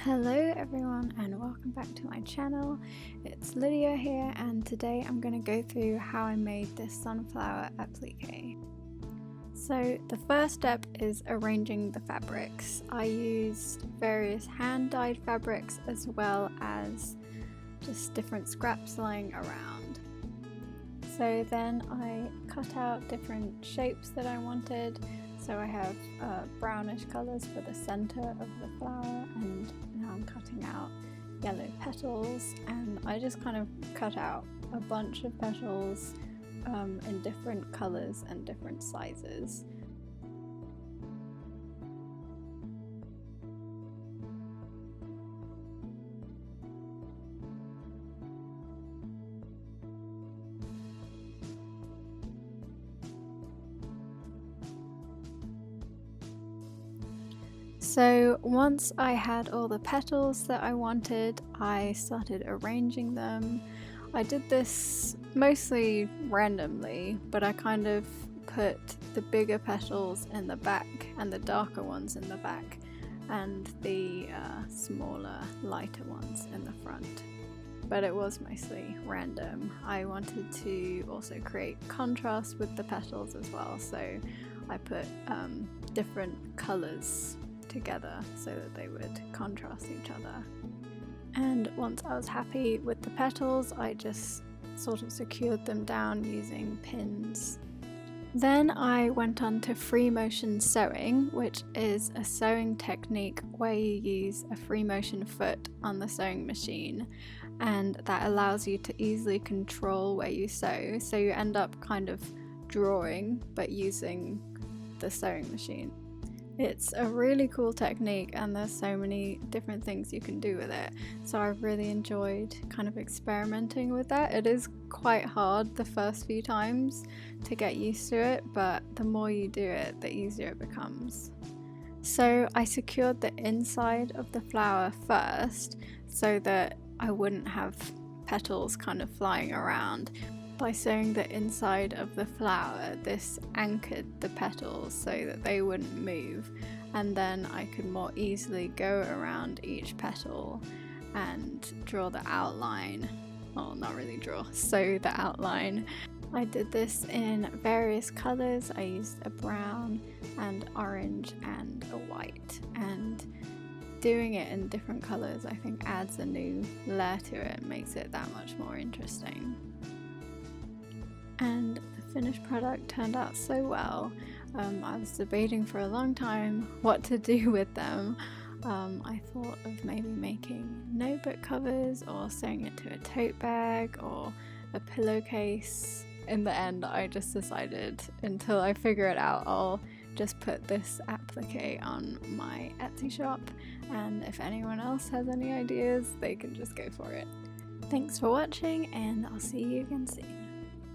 Hello everyone and welcome back to my channel. It's Lydia here and today I'm going to go through how I made this sunflower applique. So the first step is arranging the fabrics. I used various hand-dyed fabrics as well as just different scraps lying around. So then I cut out different shapes that I wanted. So I have brownish colours for the centre of the flower, and now I'm cutting out yellow petals, and I just kind of cut out a bunch of petals in different colours and different sizes. So once I had all the petals that I wanted, I started arranging them. I did this mostly randomly, but I kind of put the bigger petals in the back and the darker ones in the back, and the smaller, lighter ones in the front. But it was mostly random. I wanted to also create contrast with the petals as well, so I put different colours together so that they would contrast each other. And once I was happy with the petals, I just sort of secured them down using pins. Then I went on to free motion sewing, which is a sewing technique where you use a free motion foot on the sewing machine, and that allows you to easily control where you sew, so you end up kind of drawing but using the sewing machine. It's a really cool technique and there's so many different things you can do with it, so I've really enjoyed kind of experimenting with that. It is quite hard the first few times to get used to it, but the more you do it, the easier it becomes. So I secured the inside of the flower first so that I wouldn't have petals kind of flying around. By sewing the inside of the flower, this anchored the petals so that they wouldn't move, and then I could more easily go around each petal and draw the outline. Well, not really draw, sew the outline. I did this in various colours. I used a brown and orange and a white, and doing it in different colours I think adds a new layer to it, makes it that much more interesting. And the finished product turned out so well. I was debating for a long time what to do with them. I thought of maybe making notebook covers or sewing it to a tote bag or a pillowcase. In the end, I just decided until I figure it out, I'll just put this applique on my Etsy shop, and if anyone else has any ideas, they can just go for it. Thanks for watching, and I'll see you again soon.